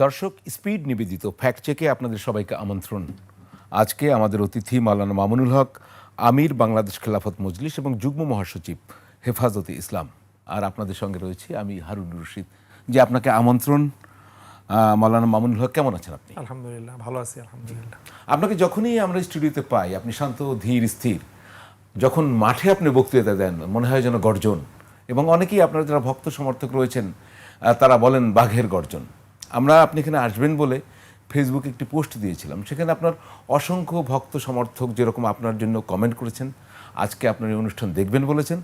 দর্শক, স্পিড নিবেদিত ফ্যাক্ট চেকে আপনাদের সবাইকে আমন্ত্রণ। আজকে আমাদের অতিথি মাওলানা মামুনুল হক, আমির বাংলাদেশ খেলাফত মজলিস এবং যুগ্ম মহাসচিব হেফাজতে ইসলাম। আর আপনাদের সঙ্গে রয়েছি আমি হারুন রশিদ। যে আপনাকে আমন্ত্রণ। মাওলানা মামুনুল হক, কেমন আছেন আপনি? আলহামদুলিল্লাহ, ভালো আছি আলহামদুলিল্লাহ। আপনাকে যখনই আমরা স্টুডিওতে পাই আপনি শান্ত, ধীর, স্থির। যখন মাঠে আপনি বক্তৃতা দেন মনে হয় যেন গর্জন, এবং অনেকেই আপনার যারা ভক্ত সমর্থক রয়েছেন তারা বলেন বাঘের গর্জন। আমরা আপনি এখানে আসবেন বলে ফেসবুকে একটি পোস্ট দিয়েছিলাম, সেখানে আপনার অসংখ্য ভক্ত সমর্থক যেরকম আপনার জন্য কমেন্ট করেছেন, আজকে আপনার এই অনুষ্ঠান দেখবেন বলেছেন,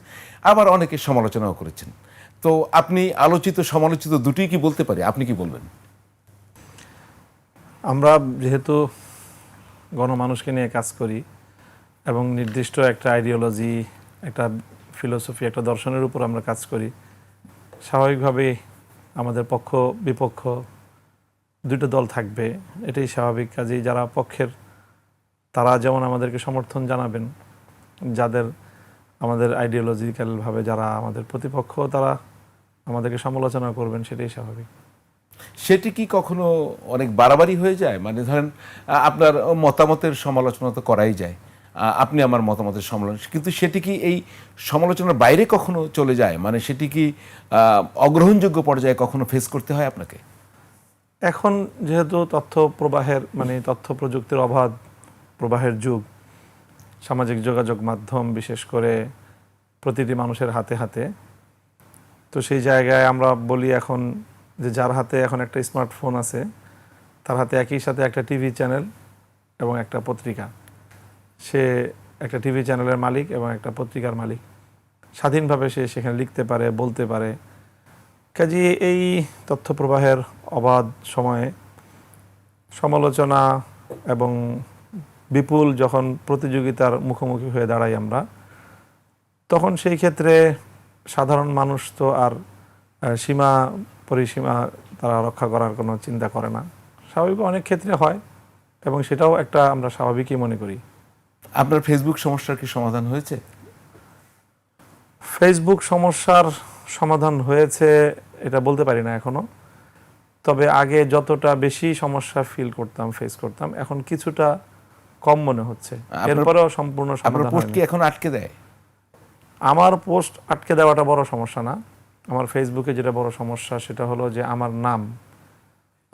আবার অনেকে সমালোচনাও করেছেন। তো আপনি আলোচিত সমালোচিত দুটোই কি বলতে পারি, আপনি কি বলবেন? আমরা যেহেতু গণমানুষকে নিয়ে কাজ করি এবং নির্দিষ্ট একটা আইডিওলজি, একটা ফিলোসফি, একটা দর্শনের উপর আমরা কাজ করি, স্বাভাবিকভাবেই আমাদের পক্ষ বিপক্ষ দুটো দল থাকবে, এটাই স্বাভাবিক। কাজেই যারা পক্ষের তারা যেমন আমাদেরকে সমর্থন জানাবেন, যাদের আমাদের আইডিওলজিক্যালভাবে যারা আমাদের প্রতিপক্ষ তারা আমাদেরকে সমালোচনা করবেন, সেটাই স্বাভাবিক। সেটি কি কখনো অনেক বাড়াবাড়ি হয়ে যায়? মানে ধরেন আপনার মতামতের সমালোচনা তো করাই যায়, আপনি আমার মতামতের সমালোচনা, কিন্তু সেটি কি এই সমালোচনার বাইরে কখনো চলে যায়? মানে সেটি কি অগ্রহণযোগ্য পর্যায়ে কখনো ফেস করতে হয় আপনাকে? এখন যেহেতু তথ্য প্রবাহের তথ্য প্রযুক্তির অবাধ প্রবাহের যুগ, সামাজিক যোগাযোগ মাধ্যম বিশেষ করে প্রতিটি মানুষের হাতে হাতে, তো সেই জায়গায় আমরা বলি এখন যে যার হাতে এখন একটা স্মার্টফোন আছে তার হাতে একই সাথে একটা টিভি চ্যানেল এবং একটা পত্রিকা। সে একটা টিভি চ্যানেলের মালিক এবং একটা পত্রিকার মালিক, স্বাধীনভাবে সে সেখানে লিখতে পারে, বলতে পারে। কাজে এই তথ্য প্রবাহের অবাধ সময়ে সমালোচনা এবং বিপুল যখন প্রতিযোগিতার মুখোমুখি হয়ে দাঁড়াই আমরা, তখন সেই ক্ষেত্রে সাধারণ মানুষ তো আর সীমা পরিসীমা তারা রক্ষা করার কোনো চিন্তা করে না। স্বাভাবিক অনেক ক্ষেত্রে হয় এবং সেটাও একটা আমরা স্বাভাবিকই মনে করি। আপনার ফেসবুক সমস্যার কি সমাধান হয়েছে? ফেসবুক সমস্যার সমাধান হয়েছে এটা বলতে পারি না এখনো, তবে আগে যতটা বেশি সমস্যা ফিল করতাম, ফেস করতাম, এখন কিছুটা কম মনে হচ্ছে। এরপরেও সম্পূর্ণ সমাধান পোস্ট কি হয়নি। এখন আটকে দেয়? আমার পোস্ট আটকে দেওয়াটা বড় সমস্যা না। আমার ফেসবুকে যেটা বড় সমস্যা সেটা হলো যে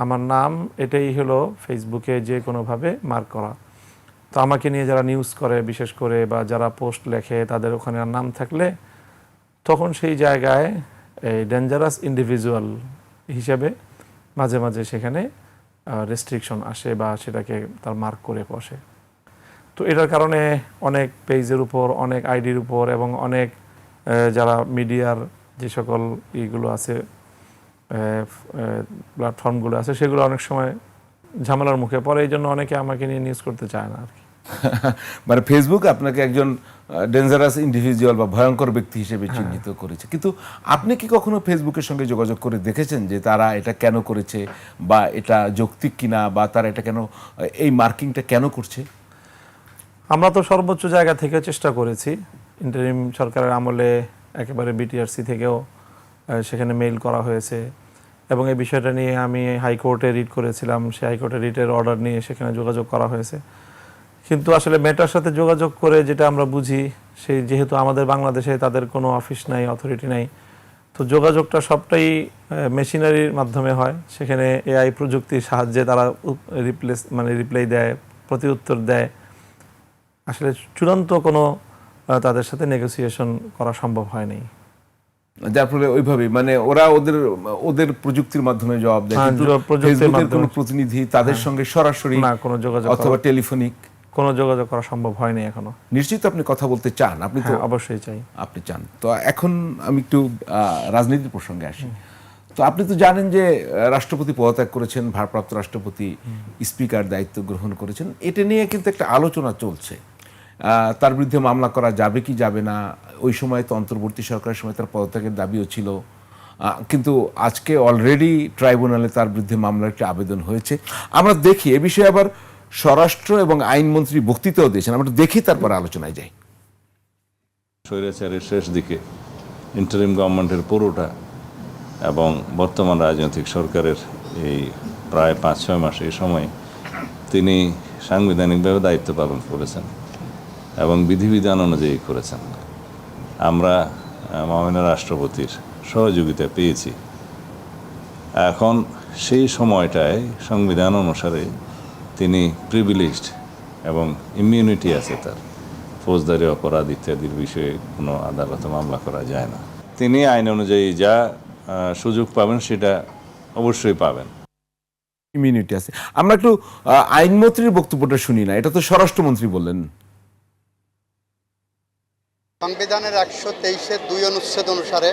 আমার নাম এটাই হলো ফেসবুকে যে কোনোভাবে মার্ক করা। তো আমাকে নিয়ে যারা নিউজ করে বিশেষ করে বা যারা পোস্ট লেখে তাদের ওখানে নাম থাকলে তখন সেই জায়গায় এই ডেঞ্জারাস ইন্ডিভিজুয়াল হিসেবে মাঝে মাঝে সেখানে রেস্ট্রিকশন আসে বা সেটাকে তার মার্ক করে বসে। তো এটার কারণে অনেক পেজের উপর, অনেক আইডির উপর এবং অনেক যারা মিডিয়ার যে সকল ইগুলো আছে, প্ল্যাটফর্মগুলো আছে, সেগুলো অনেক সময় ঝামেলার মুখে পড়ে। এই জন্য অনেকে আমাকে নিয়ে নিউজ করতে চায় না আর কি। মানে ফেসবুক আপনাকে একজন ডেঞ্জারাস ইন্ডিভিজুয়াল বা ভয়ঙ্কর ব্যক্তি হিসেবে চিহ্নিত করেছে, কিন্তু আপনি কি কখনো ফেসবুকের সঙ্গে যোগাযোগ করে দেখেছেন যে তারা এটা কেন করেছে, বা এটা যৌক্তিক কিনা, বা তারা এটা কেন, এই মার্কিংটা কেন করছে? আমরা তো সর্বোচ্চ জায়গা থেকে চেষ্টা করেছি। ইন্টারিম সরকারের আমলে একেবারে বিটিআরসি থেকেও সেখানে মেইল করা হয়েছে এবং এই বিষয়টা নিয়ে আমি হাইকোর্টে রিট করেছিলাম। সেই হাইকোর্টে রিটের অর্ডার নিয়ে সেখানে যোগাযোগ করা হয়েছে, কিন্তু আসলে মেটার সাথে যোগাযোগ করে যেটা আমরা বুঝি, সেই যেহেতু আমাদের বাংলাদেশে তাদের কোনো অফিস নাই, অথরিটি নাই, তো যোগাযোগটা সবটাই মেশিনারির মাধ্যমে হয়। সেখানে এআই প্রযুক্তির সাহায্যে তারা রিপ্লাই দেয়, প্রতি উত্তর দেয়। আসলে চূড়ান্ত কোনো তাদের সাথে নেগোসিয়েশন করা সম্ভব হয়নি, যার ফলে ওইভাবে মানে ওরা ওদের প্রযুক্তির মাধ্যমে জবাব দেয়, কিন্তু ফেসবুকের কোনো প্রতিনিধি তাদের সঙ্গে সরাসরি না কোনো যোগাযোগ অথবা টেলিফোনিক কোনো যোগাযোগ করা সম্ভব হয়নি এখনো। নিশ্চিত আপনি কথা বলতে চান? আপনি তো অবশ্যই চাই। আপনি চান। তো এখন আমি একটু রাজনীতির প্রসঙ্গে আসি। তো আপনি তো জানেন যে রাষ্ট্রপতি পদত্যাগ করেছেন, ভারপ্রাপ্ত রাষ্ট্রপতি স্পিকার দায়িত্ব গ্রহণ করেছেন। এটা নিয়ে কিন্তু একটা আলোচনা চলছে, তার বিরুদ্ধে মামলা করা যাবে কি যাবে না। ওই সময় তো অন্তর্বর্তী সরকারের সময় তার পদত্যাগের দাবিও ছিল, কিন্তু আজকে অলরেডি ট্রাইব্যুনালে তার বিরুদ্ধে মামলার একটি আবেদন হয়েছে। আমরা দেখি এ বিষয়ে আবার স্বরাষ্ট্র এবং আইনমন্ত্রী বক্তৃতাও দিয়েছেন, আমরা দেখি তারপর আলোচনায় যাই। স্বৈরাচারের শেষ দিকে ইন্টারিম গভর্নমেন্টের পুরোটা এবং বর্তমান রাজনৈতিক সরকারের এই প্রায় 5-6 মাস এই সময় তিনি সাংবিধানিকভাবে দায়িত্ব পালন করেছেন এবং বিধিবিধান অনুযায়ী করেছেন। আমরা মাননীয় রাষ্ট্রপতির সহযোগিতা পেয়েছি। এখন সেই সময়টায় সংবিধান অনুসারে তিনি প্রিভিলেজড এবং ইমিউনিটি আছে তার, ফৌজদারি অপরাধ ইত্যাদির বিষয়ে কোনো আদালতে মামলা করা যায় না। তিনি আইন অনুযায়ী যা সুযোগ পাবেন সেটা অবশ্যই পাবেন। ইমিউনিটি আছে। আমরা একটু আইনমন্ত্রীর বক্তব্যটা শুনি না, এটা তো স্বরাষ্ট্রমন্ত্রী বললেন। সংবিধানের 123-2 অনুচ্ছেদ অনুসারে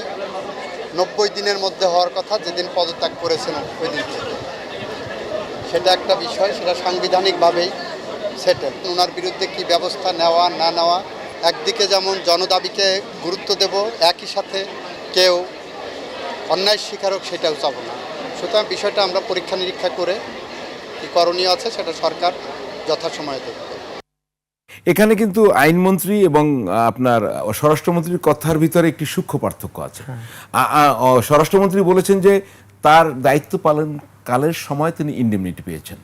90 দিনের মধ্যে হওয়ার কথা, যেদিন পদত্যাগ করেছেন ওই দিন থেকে। সেটা একটা বিষয়, সেটা সাংবিধানিকভাবেই সেটেল। ওনার বিরুদ্ধে কি ব্যবস্থা নেওয়া না নেওয়া, একদিকে যেমন জনদাবিকে গুরুত্ব দেব, একই সাথে কেউ অন্যায় স্বীকারক সেটাও চাবো না। সুতরাং বিষয়টা আমরা পরীক্ষা নিরীক্ষা করে কি করণীয় আছে সেটা সরকার যথাসময়ে দেখবে। এখানে কিন্তু আইনমন্ত্রী এবং আপনার স্বরাষ্ট্রমন্ত্রীর কথার ভিতরে একটি সূক্ষ্ম পার্থক্য আছে। স্বরাষ্ট্রমন্ত্রী বলেছেন যে তার দায়িত্ব পালন কালের সময় তিনি ইন্ডেমনিটি পেয়েছেন,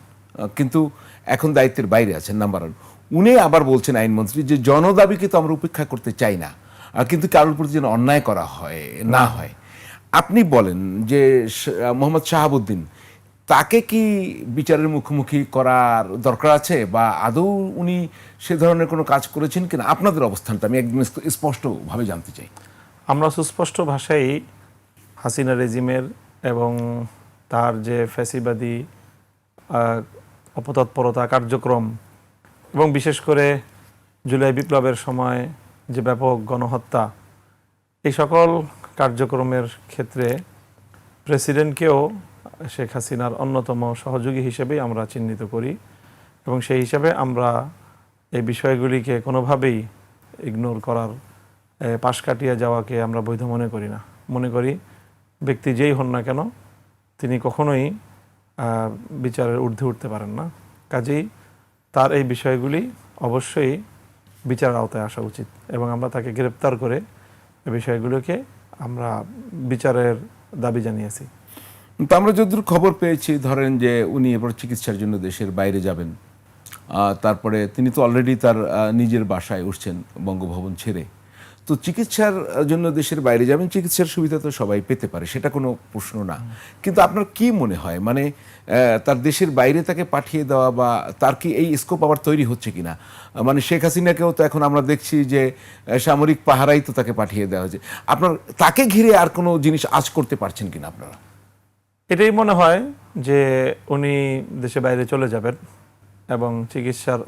কিন্তু এখন দায়িত্বের বাইরে আছেন, নাম্বার 1। উনি আবার বলছেন আইনমন্ত্রী যে জনদাবিকে তো আমরা উপেক্ষা করতে চাই না, কিন্তু কারোর প্রতি যেন অন্যায় করা হয় না হয়। আপনি বলেন যে মোহাম্মদ শাহাবুদ্দিন, তাকে কি বিচারের মুখোমুখি করার দরকার আছে, বা আদৌ উনি সে ধরনের কোনো কাজ করেছেন কিনা? আপনাদের অবস্থানটা আমি একদম স্পষ্টভাবে জানতে চাই। আমরা সুস্পষ্ট ভাষায় হাসিনা রেজিমের এবং তার যে ফ্যাসিবাদী অপতৎপরতা কার্যক্রম এবং বিশেষ করে জুলাই বিপ্লবের সময় যে ব্যাপক গণহত্যা, এই সকল কার্যক্রমের ক্ষেত্রে প্রেসিডেন্টকেও শেখ হাসিনার অন্যতম সহযোগী হিসেবেই আমরা চিহ্নিত করি এবং সেই হিসাবে আমরা এই বিষয়গুলিকে কোনোভাবেই ইগনোর করার, পাশ কাটিয়ে যাওয়াকে আমরা বৈধ মনে করি না। মনে করি ব্যক্তি যেই হন না কেন তিনি কখনোই বিচারের ঊর্ধ্বে উঠতে পারেন না। কাজেই তার এই বিষয়গুলি অবশ্যই বিচারের আওতায় আসা উচিত এবং আমরা তাকে গ্রেপ্তার করে এই বিষয়গুলোকে আমরা বিচারের দাবি জানিয়েছি। তো আমরা যতদূর খবর পেয়েছি, ধরেন যে উনি এবার চিকিৎসার জন্য দেশের বাইরে যাবেন, তারপরে তিনি তো অলরেডি তার নিজের বাসায় উঠছেন বঙ্গভবন ছেড়ে। তো চিকিৎসার জন্য দেশের বাইরে যাবেন, চিকিৎসার সুবিধা তো সবাই পেতে পারে, সেটা কোনো প্রশ্ন না। কিন্তু আপনার কি মনে হয়, মানে তার দেশের বাইরে তাকে পাঠিয়ে দেওয়া বা তার কি এই স্কোপ আবার তৈরি হচ্ছে কিনা? মানে শেখ হাসিনাকেও তো এখন আমরা দেখছি যে সামরিক পাহারাই তো তাকে পাঠিয়ে দেওয়া হয়েছে। আপনার তাকে ঘিরে আর কোনো জিনিস আজ করতে পারছেন কিনা আপনারা? এটাই মনে হয় যে উনি দেশে বাইরে চলে যাবেন এবং চিকিৎসার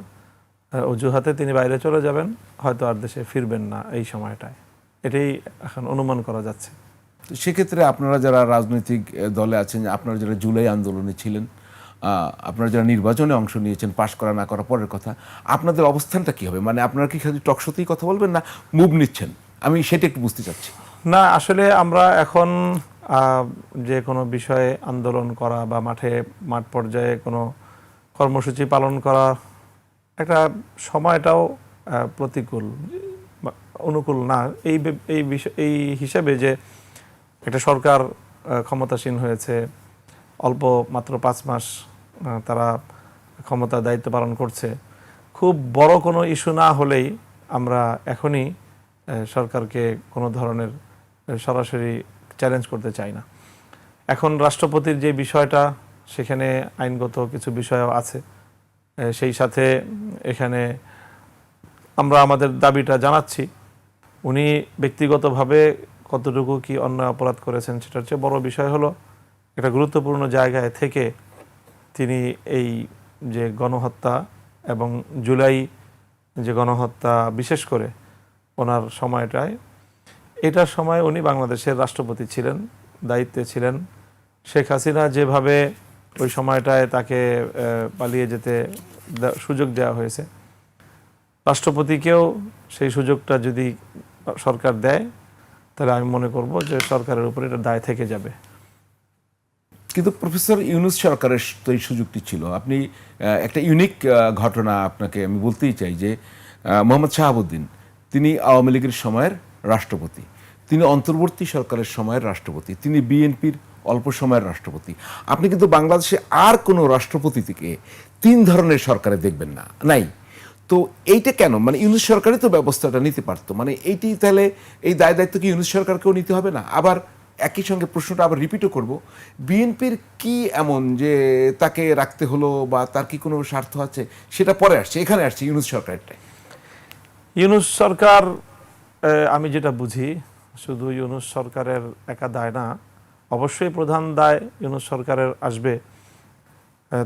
অজুহাতে তিনি বাইরে চলে যাবেন, হয়তো আর দেশে ফিরবেন না এই সময়টায়। এটাই এখন অনুমান করা যাচ্ছে। সেক্ষেত্রে আপনারা যারা রাজনৈতিক দলে আছেন, আপনারা যারা জুলাই আন্দোলনে ছিলেন, আপনারা যারা নির্বাচনে অংশ নিয়েছেন, পাশ করা না করা পরের কথা, আপনাদের অবস্থানটা কি হবে? মানে আপনারা কি খালি টকশোতেই কথা বলবেন না মুভ নিচ্ছেন? আমি সেটা একটু বুঝতে চাচ্ছি। না, আসলে আমরা এখন যে কোনো বিষয়ে আন্দোলন করা বা মাঠ পর্যায়ে কোনো কর্মসূচি পালন করা একটা সময়টাও প্রতিকূল, অনুকূল না এই হিসাবে যে একটা সরকার ক্ষমতাসীন হয়েছে, অল্প মাত্র 5 মাস তারা ক্ষমতা দায়িত্ব পালন করছে। খুব বড় কোনো ইস্যু না হলেই আমরা এখনই সরকারকে কোনো ধরনের সরাসরি চ্যালেঞ্জ করতে চাই না। এখন রাষ্ট্রপতির যে বিষয়টা, সেখানে আইনগত কিছু বিষয়ও আছে, সেই সাথে এখানে আমরা আমাদের দাবিটা জানাচ্ছি। উনি ব্যক্তিগতভাবে কতটুকু কি অন্যায় অপরাধ করেছেন সেটার চেয়ে বড় বিষয় হলো একটা গুরুত্বপূর্ণ জায়গায় থেকে তিনি এই যে গণহত্যা এবং জুলাই যে গণহত্যা, বিশেষ করে ওনার সময়টায়, এটার সময় উনি বাংলাদেশের রাষ্ট্রপতি ছিলেন, দায়িত্বে ছিলেন। শেখ হাসিনা যেভাবে ওই সময়টায় তাকে পালিয়ে যেতে সুযোগ দেওয়া হয়েছে, রাষ্ট্রপতিকেও সেই সুযোগটা যদি সরকার দেয় তাহলে আমি মনে করব যে সরকারের উপর এটা দায় থেকে যাবে। কিন্তু প্রফেসর ইউনূস সরকারের তো এই সুযোগটি ছিল। আপনি একটা ইউনিক ঘটনা আপনাকে আমি বলতেই চাই যে মোহাম্মদ শাহাবুদ্দিন, তিনি আওয়ামী লীগের সময়ের রাষ্ট্রপতি, তিনি অন্তর্বর্তী সরকারের সময়ের রাষ্ট্রপতি, তিনি বিএনপির অল্প সময়ের রাষ্ট্রপতি। আপনি কিন্তু বাংলাদেশে আর কোনো রাষ্ট্রপতি থেকে 3 ধরনের সরকারে দেখবেন না, নাই। তো এইটা কেন, মানে ইউনূস সরকারই তো ব্যবস্থাটা নিতে পারতো, মানে এইটি তাহলে এই দায় দায়িত্ব কি ইউনূস সরকারকেও নিতে হবে না? আবার একই সঙ্গে প্রশ্নটা আবার রিপিটও করব, বিএনপির কি এমন যে তাকে রাখতে হলো, বা তার কি কোনো স্বার্থ আছে, সেটা পরে আসছে, এখানে আসছে ইউনূস সরকারটাই। ইউনূস সরকার, আমি যেটা বুঝি, শুধু ইউনূস সরকারের একা দায় না, অবশ্যই প্রধান দায় ইউনূস সরকারের আসবে।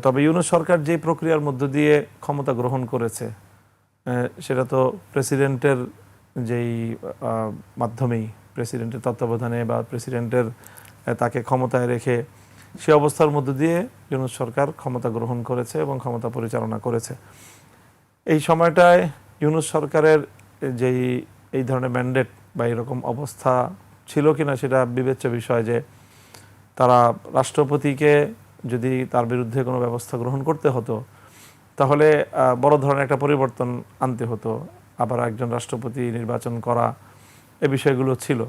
তবে ইউনূস সরকার যে প্রক্রিয়ার মধ্য দিয়ে ক্ষমতা গ্রহণ করেছে, সেটা তো প্রেসিডেন্টের যেই মাধ্যমেই, প্রেসিডেন্টের তত্ত্বাবধানে বা প্রেসিডেন্টের তাকে ক্ষমতায় রেখে সে অবস্থার মধ্য দিয়ে ইউনূস সরকার ক্ষমতা গ্রহণ করেছে এবং ক্ষমতা পরিচালনা করেছে। এই সময়টায় ইউনূস সরকারের যেই এই ধরনের ম্যান্ডেট বা এরকম অবস্থা ছিল কিনা সেটা বিবেচ্য বিষয়, যে তারা রাষ্ট্রপতিকে যদি তার বিরুদ্ধে কোনো ব্যবস্থা গ্রহণ করতে হতো তাহলে বড় ধরনের একটা পরিবর্তন আনতে হতো, আবার একজন রাষ্ট্রপতি নির্বাচন করা, এই বিষয়গুলো ছিল।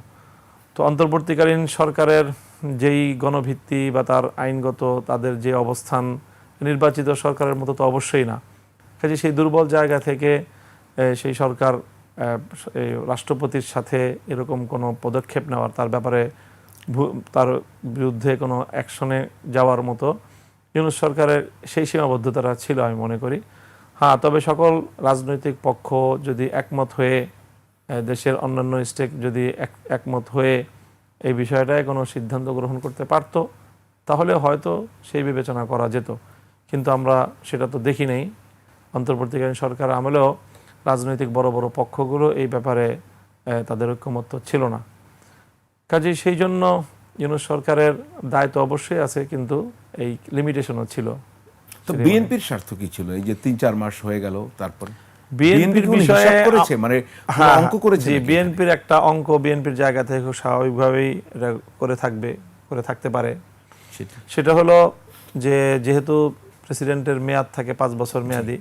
তো অন্তর্বর্তীকালীন সরকারের যেই গণভিত্তি বা তার আইনগত তাদের যে অবস্থান, নির্বাচিত সরকারের মতো তো অবশ্যই না। কাজে সেই দুর্বল জায়গা থেকে সেই সরকার এই রাষ্ট্রপতির সাথে এরকম কোনো পদক্ষেপ নেওয়ার, তার ব্যাপারে তার বিরুদ্ধে কোনো অ্যাকশনে যাওয়ার মতো ইউনূস সরকারের সেই সীমাবদ্ধতাটা ছিল আমি মনে করি। হ্যাঁ, তবে সকল রাজনৈতিক পক্ষ যদি একমত হয়ে, দেশের অন্যান্য স্টেক যদি একমত হয়ে এই বিষয়টায় কোনো সিদ্ধান্ত গ্রহণ করতে পারত, তাহলে হয়তো সেই বিবেচনা করা যেত। কিন্তু আমরা সেটা তো দেখি নাই। অন্তর্বর্তীকালীন সরকার আমলেও রাজনৈতিক বড় বড় পক্ষগুলো এই ব্যাপারে তাদের ঐক্যমত্য ছিল না। কাজেই সেই জন্য ইউনূস সরকারের দায়িত্ব অবশ্যই আছে, কিন্তু এই লিমিটেশনও ছিল। তো বিএনপির স্বার্থ কি ছিল? এই যে 3-4 মাস হয়ে গেল, তারপরে বিএনপির কোনো বিষয়ে হিসাব করেছে, মানে কোনো অঙ্ক করেছে জি, নাকি? বিএনপির একটা অঙ্ক বিএনপির জায়গা থেকে খুব স্বাভাবিকভাবেই এটা করে থাকতে পারে। সেটা হলো যে যেহেতু প্রেসিডেন্টের মেয়াদ থাকে 5 বছর মেয়াদি,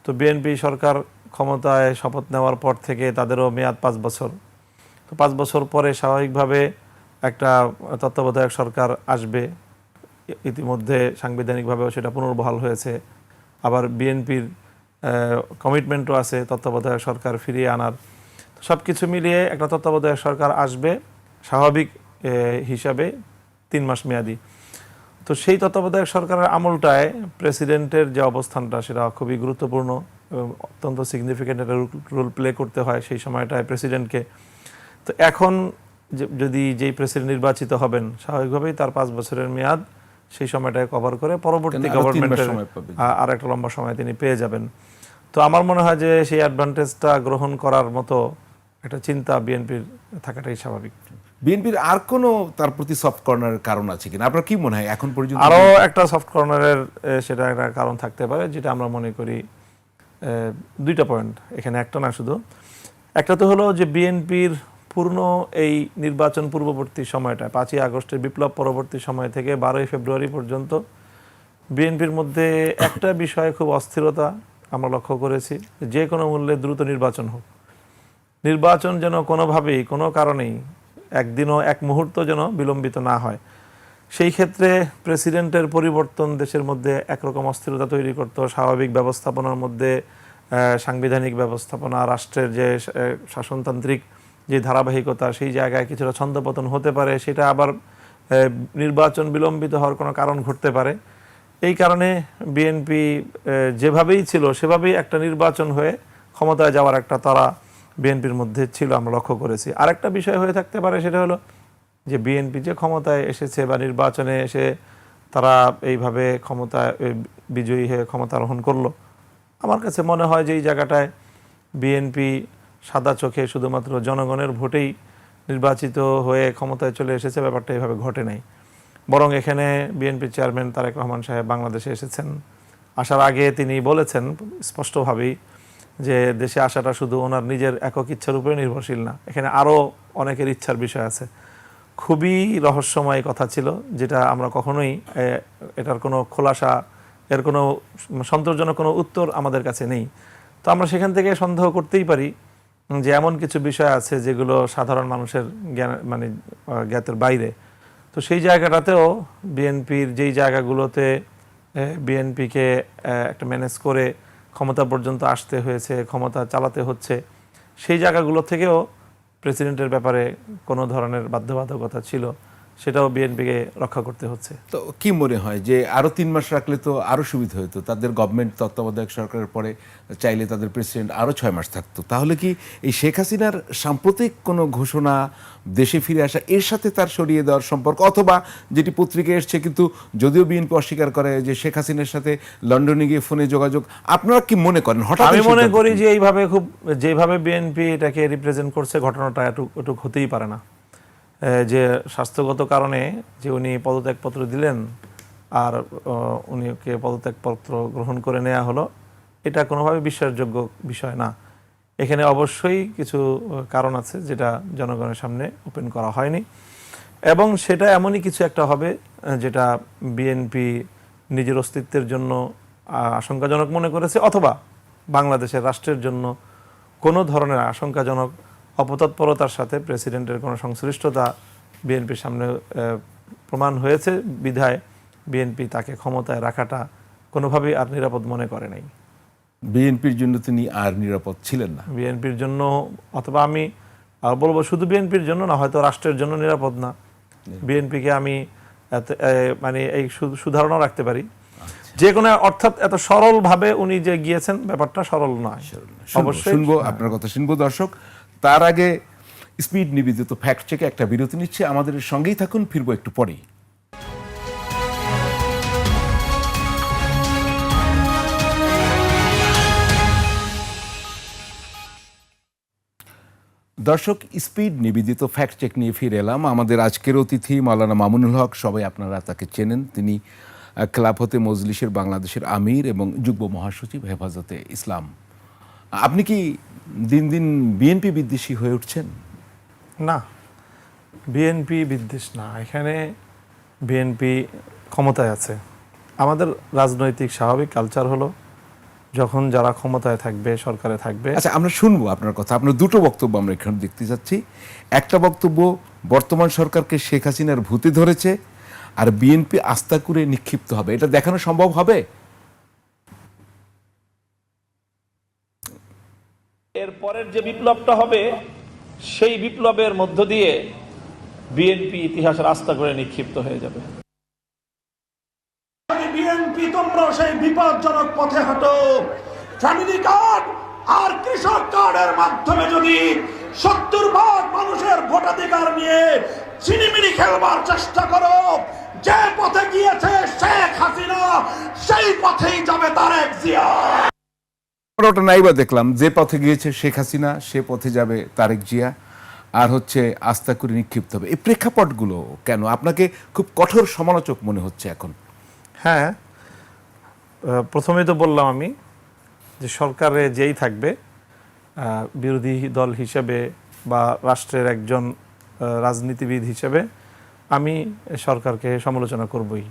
তো বিএনপি সরকার ক্ষমতায় শপথ নেওয়ার পর থেকে তাদেরও মেয়াদ 5 বছর। তো 5 বছর পরে স্বাভাবিকভাবে একটা তত্ত্বাবধায়ক সরকার আসবে। ইতিমধ্যে সাংবিধানিকভাবেও সেটা পুনর্বহাল হয়েছে। আবার বিএনপির কমিটমেন্টও আছে তত্ত্বাবধায়ক সরকার ফিরিয়ে আনার। সব কিছু মিলিয়ে একটা তত্ত্বাবধায়ক সরকার আসবে স্বাভাবিক হিসাবে 3 মাস মেয়াদি। তো সেই তত্ত্বাবধায়ক সরকারের আমলটায় প্রেসিডেন্টের যে অবস্থানটা সেটা খুবই গুরুত্বপূর্ণ এবং অত্যন্ত সিগনিফিক্যান্ট একটা রোল প্লে করতে হয় সেই সময়টায় প্রেসিডেন্টকে। তো এখন যদি যেই প্রেসিডেন্ট নির্বাচিত হবেন, স্বাভাবিকভাবেই তার 5 বছরের মেয়াদ সেই সময়টায় কভার করে পরবর্তী গভর্নমেন্টের আর একটা লম্বা সময় তিনি পেয়ে যাবেন। তো আমার মনে হয় যে সেই অ্যাডভান্টেজটা গ্রহণ করার মতো একটা চিন্তা বিএনপির থাকাটাই স্বাভাবিক। বিএনপির আর কোনো তার প্রতি সফট কর্নারের কারণ আছে কিনা আপনার কি মনে হয় এখন পর্যন্ত? আরও একটা সফট কর্নারের সেটা একটা কারণ থাকতে পারে, যেটা আমরা মনে করি 2টা পয়েন্ট, এখানে একটা না শুধু। একটা তো হলো যে বিএনপির পূর্ণ এই নির্বাচন পূর্ববর্তী সময়টা 5ই আগস্টের বিপ্লব পরবর্তী সময় থেকে 12ই ফেব্রুয়ারি পর্যন্ত বিএনপির মধ্যে একটা বিষয়ে খুব অস্থিরতা আমরা লক্ষ্য করেছি, যে কোনো মূল্যে দ্রুত নির্বাচন হোক। নির্বাচন যেন কোনোভাবেই কোনো কারণেই একদিনও এক মুহূর্ত যেন বিলম্বিত না হয়। সেই ক্ষেত্রে প্রেসিডেন্টের পরিবর্তন দেশের মধ্যে একরকম অস্থিরতা তৈরি করত। স্বাভাবিক ব্যবস্থাপনার মধ্যে সাংবিধানিক ব্যবস্থাপনা, রাষ্ট্রের যে শাসনতান্ত্রিক যে ধারাবাহিকতা, সেই জায়গায় কিছুটা ছন্দপতন হতে পারে। সেটা আবার নির্বাচন বিলম্বিত হওয়ার কোনো কারণ ঘটতে পারে। এই কারণে বিএনপি যেভাবেই ছিল সেভাবেই একটা নির্বাচন হয়ে ক্ষমতায় যাওয়ার একটা তারা বিএনপির মধ্যে ছিল, আমরা লক্ষ্য করেছি। আরেকটা বিষয় হয়ে থাকতে পারে, সেটা হলো যে বিএনপি যে ক্ষমতায় এসেছে বা নির্বাচনে এসে তারা এইভাবে ক্ষমতায় বিজয়ী হয়ে ক্ষমতা আরোহণ করলো, আমার কাছে মনে হয় যে এই জায়গাটায় বিএনপি সাদা চোখে শুধুমাত্র জনগণের ভোটেই নির্বাচিত হয়ে ক্ষমতায় চলে এসেছে, ব্যাপারটা এইভাবে ঘটে নাই। বরং এখানে বিএনপির চেয়ারম্যান তারেক রহমান সাহেব বাংলাদেশে এসেছেন। আসার আগে তিনি বলেছেন স্পষ্টভাবেই যে দেশে আসাটা শুধু ওনার নিজের একক ইচ্ছার উপরে নির্ভরশীল না, এখানে আরও অনেকের ইচ্ছার বিষয় আছে। খুবই রহস্যময় কথা ছিল, যেটা আমরা কখনোই এটার কোনো খোলাসা, এর কোনো সন্তোষজনক কোনো উত্তর আমাদের কাছে নেই। তো আমরা সেখান থেকে সন্দেহ করতেই পারি যে এমন কিছু বিষয় আছে যেগুলো সাধারণ মানুষের জ্ঞানের বাইরে। তো সেই জায়গাটাতেও বিএনপির যেই জায়গাগুলোতে বিএনপিকে একটা ম্যানেজ করে ক্ষমতা পর্যন্ত আসতে হয়েছে, ক্ষমতা চালাতে হচ্ছে, সেই জায়গাগুলো থেকেও প্রেসিডেন্টের ব্যাপারে কোনো ধরনের বাধ্যবাধকতা ছিল, সেটাও বিএনপিকে রক্ষা করতে হচ্ছে। তো কি মনে হয় যে আরো 3 মাস রাখলে তো আরো সুবিধা হতো? তাদের গভর্নমেন্ট তত্ত্বাবধায়ক সরকারের পরে চাইলে তাদের প্রেসিডেন্ট আরো 6 মাস থাকতো। তাহলে কি এই শেখ হাসিনার সাম্প্রতিক কোনো ঘোষণা, দেশে ফিরে আসা, এর সাথে তার সরিয়ে দেওয়ার সম্পর্ক, অথবা যেটি পত্রিকায় এসছে কিন্তু যদিও বিএনপি অস্বীকার করে যে শেখ হাসিনার সাথে লন্ডনে গিয়ে ফোনে যোগাযোগ, আপনারা কি মনে করেন? হঠাৎ আমি মনে করি যে এইভাবে যেভাবে বিএনপি এটাকে রিপ্রেজেন্ট করছে, ঘটনাটা এটুক হতেই পারে না। যে স্বাস্থ্যগত কারণে যে উনি পদত্যাগপত্র দিলেন আর উনিকে পদত্যাগপত্র গ্রহণ করে নেওয়া হলো, এটা কোনোভাবে বিশ্বাসযোগ্য বিষয় না। এখানে অবশ্যই কিছু কারণ আছে যেটা জনগণের সামনে ওপেন করা হয়নি, এবং সেটা এমনই কিছু একটা হবে যেটা বিএনপি নিজের অস্তিত্বের জন্য আশঙ্কাজনক মনে করেছে, অথবা বাংলাদেশের রাষ্ট্রের জন্য কোনো ধরনের আশঙ্কাজনক অপতৎপরতার সাথে প্রেসিডেন্টের কোনো সংশ্লিষ্টতা বিএনপির সামনে প্রমাণ হয়েছে বিধায় বিএনপি তাকে ক্ষমতায় রাখাটা কোনোভাবেই আর নিরাপদ মনে করে নাই। বিএনপির জন্য তিনি আর নিরাপদ ছিলেন না। বিএনপির জন্য, অথবা আমি বলবো শুধু বিএনপির জন্য না, হয়তো রাষ্ট্রের জন্য নিরাপদ না। বিএনপিকে আমি মানে এই সুধারণা রাখতে পারি যে কোনো, অর্থাৎ এত সরলভাবে উনি যে গিয়েছেন, ব্যাপারটা সরল নয়। অবশ্যই শুনবো আপনার কথা, শুনবো দর্শক। তার আগে স্পিড নিবেদিত ফ্যাক্ট চেকে একটা বিরতি নিচ্ছে, আমাদের সঙ্গেই থাকুন, ফিরবো একটু পরেই। দর্শক, স্পিড নিবেদিত ফ্যাক্ট চেক নিয়ে ফিরে এলাম। আমাদের আজকের অতিথি মাওলানা মামুনুল হক, সবাই আপনারা তাকে চেনেন। তিনি খেলাফতে মজলিসের বাংলাদেশের আমির এবং যুগ্ম মহাসচিব হেফাজতে ইসলাম। আপনি কি দিন দিন বিএনপি বিদ্বেষী হয়ে উঠছেন? না, বিএনপি বিদ্বেষ না, এখানে বিএনপি ক্ষমতায় আছে। আমাদের রাজনৈতিক স্বাভাবিক কালচার হলো যখন যারা ক্ষমতায় থাকবে, সরকারে থাকবে। আচ্ছা, আমরা শুনবো আপনার কথা। আপনার দুটো বক্তব্য আমরা এখানে দেখতে যাচ্ছি। একটা বক্তব্য, বর্তমান সরকারকে শেখ হাসিনার ভূতে ধরেছে আর বিএনপি আস্থা করে নিক্ষিপ্ত হবে, এটা দেখানো সম্ভব হবে? এর পরের যে বিপ্লবটা হবে, সেই বিপ্লবের মধ্য দিয়ে বিএনপি ইতিহাসের আস্থা করে নিক্ষিপ্ত হয়ে যাবে। বিএনপি তোমরা সেই বিপজ্জনক পথে হাঁটো। ফ্যামিলি কার্ড আর কৃষক কার্ডের মাধ্যমে যদি 70% মানুষের ভোটাধিকার নিয়ে চিনিমিনি খেলবার চেষ্টা করো, যে পথে গিয়েছে শেখ হাসিনা, সেই পথেই যাবে তারেক জিয়া। ওটা নাইবা দেখলাম, যে পথে গিয়েছে শেখ হাসিনা সে পথে যাবে তারেক জিয়া, আর হচ্ছে আস্থা করে নিক্ষিপ্ত হবে। এই প্রেক্ষাপটগুলো কেন আপনাকে খুব কঠোর সমালোচক মনে হচ্ছে এখন? হ্যাঁ, প্রথমেই তো বললাম আমি যে সরকারে যেই থাকবে, বিরোধী দল হিসেবে বা রাষ্ট্রের একজন রাজনীতিবিদ হিসেবে আমি সরকারকে সমালোচনা করবই।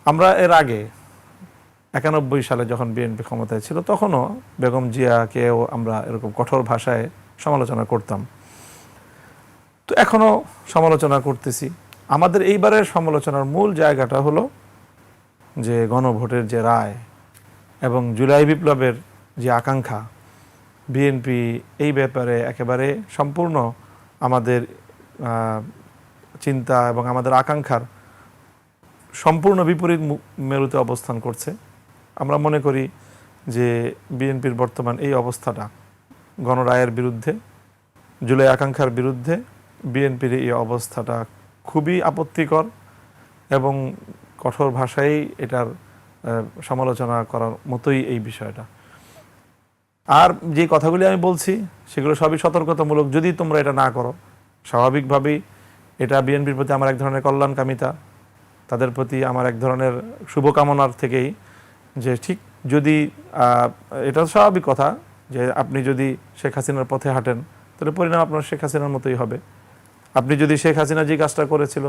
আমরা এর আগে 91 সালে যখন বিএনপি ক্ষমতায় ছিল, তখনও বেগম জিয়াকেও আমরা এরকম কঠোর ভাষায় সমালোচনা করতাম। তো এখনও সমালোচনা করতেছি। আমাদের এইবারের সমালোচনার মূল জায়গাটা হলো যে গণভোটের যে রায় এবং জুলাই বিপ্লবের যে আকাঙ্ক্ষা, বিএনপি এই ব্যাপারে একেবারে সম্পূর্ণ আমাদের চিন্তা এবং আমাদের আকাঙ্ক্ষার সম্পূর্ণ বিপরীত মেরুতে অবস্থান করছে। আমরা মনে করি যে বিএনপির বর্তমান এই অবস্থাটা গণরায়ের বিরুদ্ধে, জুলাই আকাঙ্ক্ষার বিরুদ্ধে বিএনপির এই অবস্থাটা খুবই আপত্তিকর, এবং কঠোর ভাষায় এটার সমালোচনা করার মতোই এই বিষয়টা। আর যে কথাগুলি আমি বলছি সেগুলো সবই সতর্কতামূলক। যদি তোমরা এটা না করো, স্বাভাবিকভাবেই এটা বিএনপির প্রতি আমার এক ধরনের কল্যাণকামিতা, তাদের প্রতি আমার এক ধরনের শুভকামনার থেকেই, যে ঠিক যদি এটা স্বাভাবিক কথা যে আপনি যদি শেখ হাসিনার পথে হাঁটেন তাহলে পরিণাম আপনার শেখ হাসিনার মতোই হবে। আপনি যদি শেখ হাসিনা যে কাজটা করেছিল,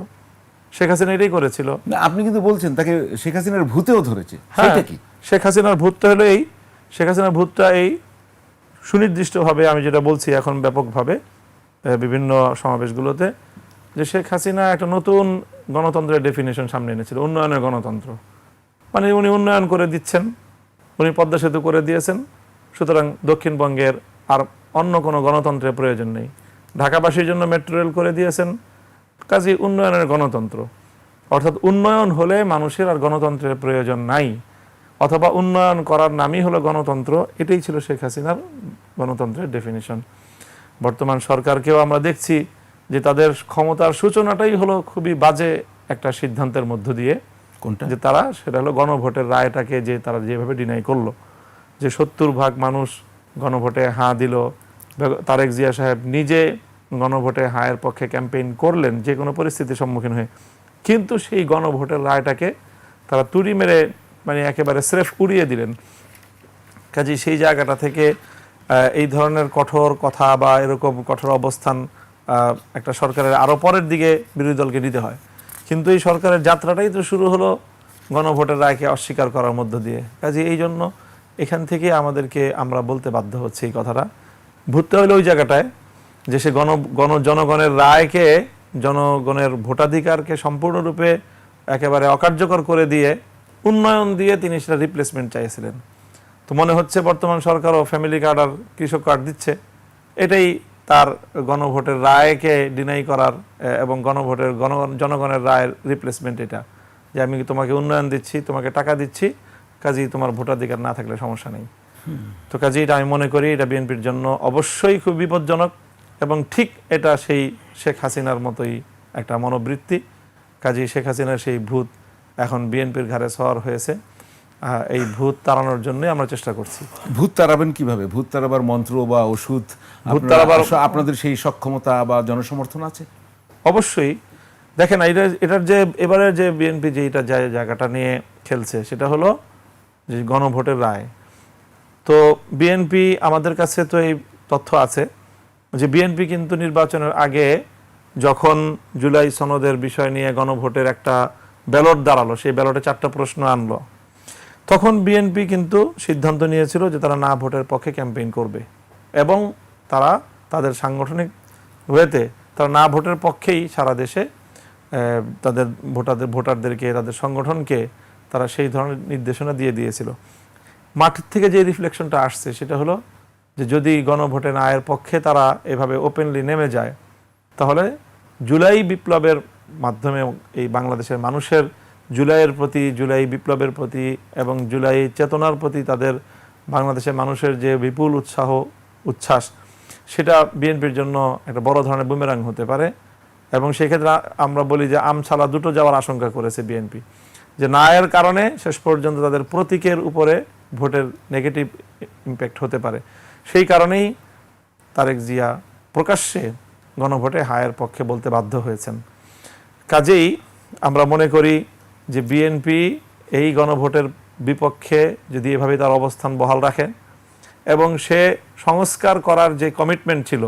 শেখ হাসিনা এটাই করেছিল। না, আপনি কিন্তু বলছেন তাকে শেখ হাসিনার ভূতেও ধরেছে, হ্যাঁ, সেটা কি? শেখ হাসিনার ভূতটা হলো এই, শেখ হাসিনার ভূতটা এই সুনির্দিষ্টভাবে আমি যেটা বলছি এখন ব্যাপকভাবে বিভিন্ন সমাবেশগুলোতে, যে শেখ হাসিনা একটা নতুন গণতন্ত্রের ডেফিনেশন সামনে এনেছিল, উন্নয়নের গণতন্ত্র। মানে উনি উন্নয়ন করে দিচ্ছেন, উনি পদ্মা সেতু করে দিয়েছেন, সুতরাং দক্ষিণবঙ্গের আর অন্য কোনো গণতন্ত্রের প্রয়োজন নেই। ঢাকাবাসীর জন্য মেট্রো রেল করে দিয়েছেন, কাজেই উন্নয়নের গণতন্ত্র। অর্থাৎ উন্নয়ন হলে মানুষের আর গণতন্ত্রের প্রয়োজন নাই, অথবা উন্নয়ন করার নামই হলো গণতন্ত্র। এটাই ছিল শেখ হাসিনার গণতন্ত্রের ডেফিনিশন। বর্তমান সরকারকেও আমরা দেখছি যে তাদের ক্ষমতার সূচনাটাই হলো খুবই বাজে একটা সিদ্ধান্তের মধ্য দিয়ে। কোনটা? যে তারা সেটা হলো গণভোটের রায়টাকে যে তারা যেভাবে ডিনাই করলো, যে 70% মানুষ গণভোটে হাঁ দিল। তারেক জিয়া সাহেব নিজে গণভোটে হাঁয়ের পক্ষে ক্যাম্পেইন করলেন যে কোনো পরিস্থিতির সম্মুখীন হয়ে, কিন্তু সেই গণভোটের রায়টাকে তারা তুড়ি মেরে মানে একেবারে স্রেফ উড়িয়ে দিলেন। কাজেই সেই জায়গাটা থেকে এই ধরনের কঠোর কথা বা এরকম কঠোর অবস্থান একটা সরকারের আরও পরের দিকে বিরোধী দলকে নিতে হয়। কিন্তু এই সরকারের যাত্রাটাই তো শুরু হলো গণভোটের রায়কে অস্বীকার করার মধ্য দিয়ে। কাজেই এই জন্য এখান থেকে আমাদেরকে আমরা বলতে বাধ্য হচ্ছে এই কথাটা। ভুততে হলে ওই জায়গাটায় যে সে জনগণের রায়কে, জনগণের ভোটাধিকারকে সম্পূর্ণরূপে একেবারে অকার্যকর করে দিয়ে উন্নয়ন দিয়ে তিনি সেটা রিপ্লেসমেন্ট চাইছিলেন। তো মনে হচ্ছে বর্তমান সরকারও ফ্যামিলি কার্ড আর কৃষক কার্ড দিচ্ছে, এটাই তার গণভোটের রায়কে ডিনাই করার এবং জনগণের রায়ের রিপ্লেসমেন্ট। এটা যে আমি তোমাকে উন্নয়ন দিচ্ছি, তোমাকে টাকা দিচ্ছি, কাজেই তোমার ভোটাধিকার না থাকলে সমস্যা নেই। তো কাজেই এটা আমি মনে করি এটা বিএনপির জন্য অবশ্যই খুব বিপজ্জনক, এবং ঠিক এটা সেই শেখ হাসিনার মতোই একটা মনোবৃত্তি। কাজেই শেখ হাসিনার সেই ভূত এখন বিএনপির ঘাড়ে সওয়ার হয়েছে। এই ভূত তাড়ানোর জন্যই আমরা চেষ্টা করছি। ভূত তাড়াবেন কিভাবে? ভূত তাড়াবার মন্ত্র বা ওষুধ আপনাদের সেই সক্ষমতা বা জনসমর্থন আছে? অবশ্যই। দেখেন এটার যে এবারে যে বিএনপি যে এটা জায়গাটা নিয়ে খেলছে সেটা হলো যে গণভোটের রায়। তো বিএনপি, আমাদের কাছে তো এই তথ্য আছে যে বিএনপি কিন্তু নির্বাচনের আগে যখন জুলাই সনদের বিষয় নিয়ে গণভোটের একটা ব্যালট দাঁড়ালো, সেই ব্যালটে 4টা প্রশ্ন আনলো, তখন বিএনপি কিন্তু সিদ্ধান্ত নিয়েছিল যে তারা না ভোটের পক্ষে ক্যাম্পেইন করবে, এবং তারা তাদের সাংগঠনিক ওয়েতে তারা না ভোটের পক্ষেই সারা দেশে তাদের ভোটারদেরকে, তাদের সংগঠনকে তারা সেই ধরনের নির্দেশনা দিয়ে দিয়েছিল। মাঠের থেকে যে রিফ্লেকশনটা আসছে সেটা হলো যে যদি গণভোটে না এর পক্ষে তারা এভাবে ওপেনলি নেমে যায়, তাহলে জুলাই বিপ্লবের মাধ্যমে এই বাংলাদেশের মানুষের জুলাইয়ের প্রতি, জুলাই বিপ্লবের প্রতি এবং জুলাই চেতনার প্রতি তাদের বাংলাদেশের মানুষের যে বিপুল উচ্ছ্বাস, সেটা বিএনপির জন্য একটা বড় ধরনের বুমেরাং হতে পারে। এবং সেক্ষেত্রে আমরা বলি যে আমছালা দুটো যাওয়ার আশঙ্কা করেছে বিএনপি, যে না এর কারণে শেষ পর্যন্ত তাদের প্রতীকের উপরে ভোটের নেগেটিভ ইম্প্যাক্ট হতে পারে। সেই কারণেই তারেক জিয়া প্রকাশ্যে গণভোটে হায়ের পক্ষে বলতে বাধ্য হয়েছেন। কাজেই আমরা মনে করি যে বিএনপি এই গণভোটের বিপক্ষে যদি এভাবে তার অবস্থান বহাল রাখে, এবং সে সংস্কার করার যে কমিটমেন্ট ছিল,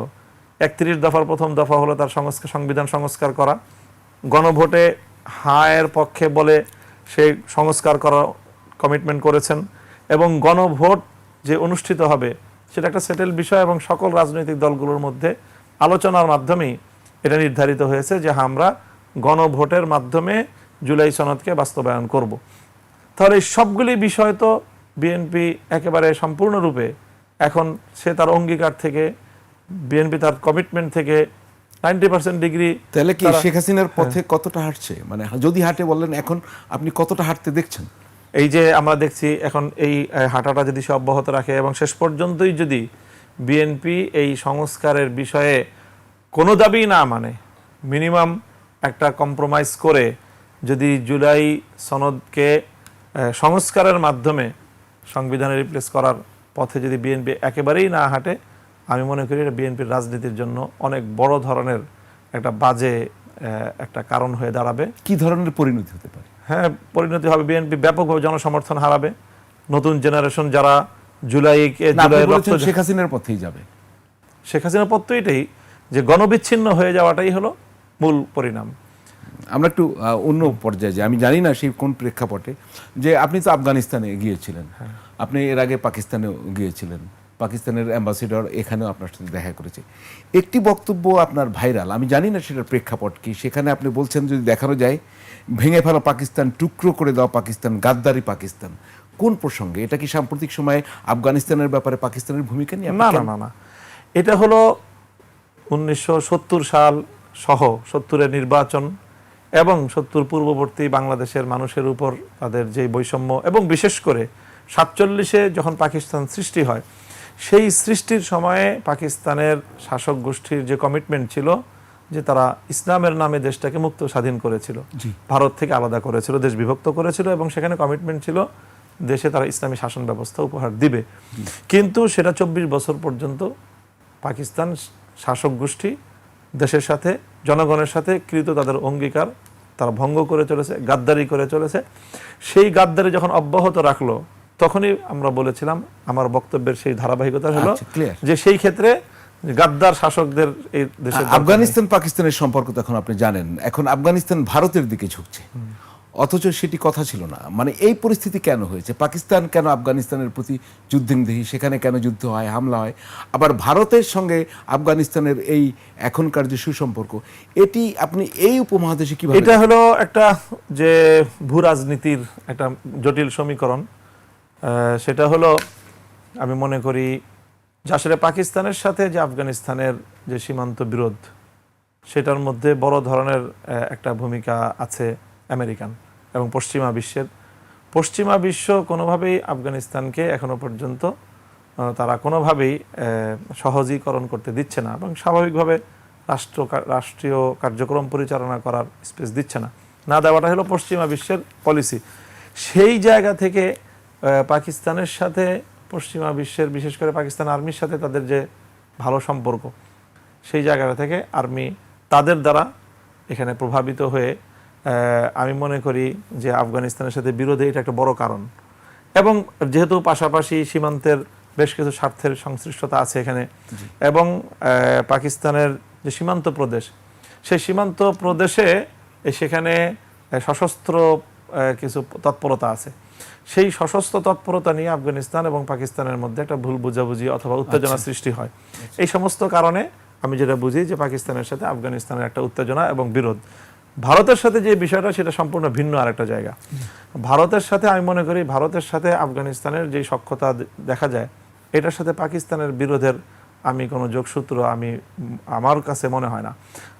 31 দফার প্রথম দফা হলো তার সংবিধান সংস্কার করা, গণভোটে হায়ের পক্ষে বলে সে সংস্কার করার কমিটমেন্ট করেছেন, এবং গণভোট যে অনুষ্ঠিত হবে সেটা একটা সেটেল বিষয়, এবং সকল রাজনৈতিক দলগুলোর মধ্যে আলোচনার মাধ্যমেই এটা নির্ধারিত হয়েছে যে আমরা গণভোটের মাধ্যমে জুলাই সনদকে বাস্তবায়ন করব। তাহলে এই সবগুলি বিষয় তো বিএনপি একেবারে সম্পূর্ণরূপে এখন সে তার অঙ্গীকার থেকে, বিএনপি তার কমিটমেন্ট থেকে 90% ডিগ্রি। তাহলে কি শেখ হাসিনার পথে কতটা হাঁটছে? মানে যদি হাঁটে বললেন, এখন আপনি কতটা হাঁটতে দেখছেন? এই যে আমরা দেখছি এখন এই হাঁটাটা যদি সে অব্যাহত রাখে এবং শেষ পর্যন্তই যদি বিএনপি এই সংস্কারের বিষয়ে কোনো দাবি না মানে, মিনিমাম একটা কম্প্রোমাইজ করে যদি জুলাই সনদকে সংস্কারের মাধ্যমে সংবিধানে রিপ্লেস করার পথে যদি বিএনপি একেবারেই না হাঁটে, আমি মনে করি এটা বিএনপির রাজনীতির জন্য অনেক বড় ধরনের একটা বাজে একটা কারণ হয়ে দাঁড়াবে। কি ধরনের পরিণতি হতে পারে? হ্যাঁ, পরিণতি হবে বিএনপি ব্যাপকভাবে জনসমর্থন হারাবে। নতুন জেনারেশন যারা শেখ হাসিনার পথেই যাবে, শেখ হাসিনার পথ তো এটাই যে গণবিচ্ছিন্ন হয়ে যাওয়াটাই হলো মূল পরিণাম। আমরা একটু অন্য পর্যায়ে যাই। আমি জানি না সেই কোন প্রেক্ষাপটে, যে আপনি তো আফগানিস্তানে গিয়েছিলেন, আপনি এর আগে পাকিস্তানেও গিয়েছিলেন, পাকিস্তানের অ্যাম্বাসেডর এখানেও আপনার সাথে দেখা করেছে। একটি বক্তব্য আপনার ভাইরাল, আমি জানি না সেটার প্রেক্ষাপট কি, সেখানে আপনি বলছেন যদি দেখানো যায় ভেঙে ফেলো পাকিস্তান, টুকরো করে দাও পাকিস্তান, গাদ্দারি পাকিস্তান। কোন প্রসঙ্গে? এটা কি সাম্প্রতিক সময়ে আফগানিস্তানের ব্যাপারে পাকিস্তানের ভূমিকা নিয়ে? না না না না, এটা হলো 1970 সাল সহ 70-এর নির্বাচন এবং 70 পূর্ববর্তী বাংলাদেশের মানুষের উপর তাদের যে বৈষম্য, এবং বিশেষ করে 47-এ যখন পাকিস্তান সৃষ্টি হয়, সেই সৃষ্টির সময়ে পাকিস্তানের শাসক গোষ্ঠীর যে কমিটমেন্ট ছিল যে তারা ইসলামের নামে দেশটাকে মুক্ত স্বাধীন করেছিল, ভারত থেকে আলাদা করেছিল, দেশ বিভক্ত করেছিল, এবং সেখানে কমিটমেন্ট ছিল দেশে তারা ইসলামী শাসন ব্যবস্থা উপহার দিবে। কিন্তু সেটা 24 বছর পর্যন্ত পাকিস্তান শাসক গোষ্ঠী দেশের সাথে, জনগণের সাথে কৃত তাদের অঙ্গীকার তারা ভঙ্গ করে চলেছে, গাদ্দারি করে চলেছে। সেই গাদ্দারি যখন অব্যাহত রাখলো, তখনই আমরা বলেছিলাম, আমার বক্তব্যের সেই ধারাবাহিকতা হলো যে সেই ক্ষেত্রে গাদ্দার শাসকদের এই দেশে। আফগানিস্তান পাকিস্তানের সম্পর্ক তো এখন আপনি জানেন, এখন আফগানিস্তান ভারতের দিকে ঝুঁকছে, অথচ সেটি কথা ছিল না। মানে এই পরিস্থিতি কেন হয়েছে? পাকিস্তান কেন আফগানিস্তানের প্রতি যুদ্ধংদেহী? সেখানে কেন যুদ্ধ হয়, হামলা হয়? আবার ভারতের সঙ্গে আফগানিস্তানের এই এখনকার যে সুসম্পর্ক, এটি আপনি এই উপমহাদেশে কিভাবে? এটা হলো একটা যে ভূ রাজনীতির একটা জটিল সমীকরণ। সেটা হলো, আমি মনে করি যে আসলে পাকিস্তানের সাথে যে আফগানিস্তানের যে সীমান্ত বিরোধ, সেটার মধ্যে বড় ধরনের একটা ভূমিকা আছে আমেরিকান এবং পশ্চিমা বিশ্বের। পশ্চিমা বিশ্ব কোনোভাবেই আফগানিস্তানকে এখনো পর্যন্ত তারা কোনোভাবেই সহজীকরণ করতে দিচ্ছে না, এবং স্বাভাবিকভাবে রাষ্ট্রীয় কার্যক্রম পরিচালনা করার স্পেস দিচ্ছে না। না দেওয়াটা হলো পশ্চিমা বিশ্বের পলিসি। সেই জায়গা থেকে পাকিস্তানের সাথে পশ্চিমা বিশ্বের, বিশেষ করে পাকিস্তান আর্মির সাথে তাদের যে ভালো সম্পর্ক, সেই জায়গাটা থেকে আর্মি তাদের দ্বারা এখানে প্রভাবিত হয়ে আমি মনে করি যে আফগানিস্তানের সাথে বিরোধে এটা একটা বড় কারণ। এবং যেহেতু পাশাপাশি সীমান্তের বেশ কিছু স্বার্থের সংশ্লিষ্টতা আছে এখানে, এবং পাকিস্তানের যে সীমান্ত প্রদেশ, সেই সীমান্ত প্রদেশে সেখানে সশস্ত্র কিছু তৎপরতা আছে। সেই সশস্ত্র তৎপরতা নিয়ে আফগানিস্তান এবং পাকিস্তানের মধ্যে একটা ভুল বোঝাবুঝি অথবা উত্তেজনা সৃষ্টি হয়। এই সমস্ত কারণে আমি যেটা বুঝি যে পাকিস্তানের সাথে আফগানিস্তানের একটা উত্তেজনা এবং বিরোধ। ভারতের সাথে যে বিষয়টা, সেটা সম্পূর্ণ ভিন্ন আরেকটা জায়গা। ভারতের সাথে আমি মনে করি, ভারতের সাথে আফগানিস্তানের যে সখ্যতা দেখা যায়, এটার সাথে পাকিস্তানের বিরোধের আমি কোনো যোগসূত্র আমার কাছে মনে হয় না।